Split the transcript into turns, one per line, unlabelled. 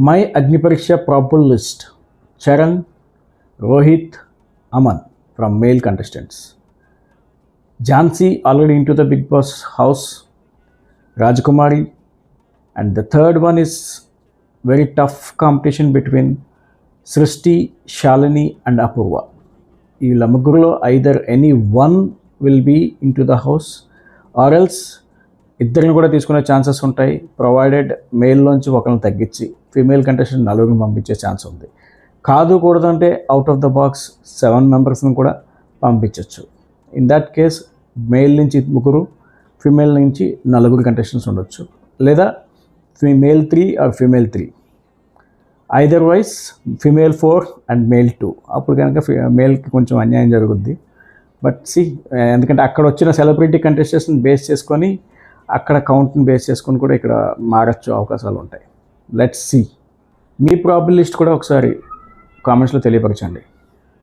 My అగ్నిపరీక్ష probable list: Charan, Rohit, Aman from male contestants. Jhansi already into the Big Boss house, Rajkumari, and the third one is very tough competition between Srishti, Shalini and Apurva. వీళ్ళ ముగ్గురులో either any one will be into the house or else ఇద్దరిని కూడా తీసుకునే chances ఉంటాయి, provided మేల్లోంచి ఒకరిని తగ్గించి female contestant నలుగురిని పంపించే ఛాన్స్ ఉంది. కాదు కూడదంటే అవుట్ ఆఫ్ ద బాక్స్ 7 మెంబర్స్ని కూడా పంపించవచ్చు. ఇన్ దట్ కేస్ మేల్ నుంచి 3, ఫీమేల్ నుంచి 4 కంటెస్టెంట్స్ ఉండొచ్చు, లేదా female 3 or female 3, either wise female 4 and male 2. అప్పుడు కనుక మేల్కి కొంచెం అన్యాయం జరుగుద్ది. బట్ ఎందుకంటే అక్కడ వచ్చిన సెలబ్రిటీ కంటెస్టెంట్స్ని బేస్ చేసుకొని అక్కడ కౌంట్ని బేస్ చేసుకొని కూడా ఇక్కడ మారచ్చు అవకాశాలు ఉంటాయి. Let's see. మీ ప్రాబబుల్ లిస్ట్ కూడా ఒకసారి కామెంట్స్లో తెలియపరచండి.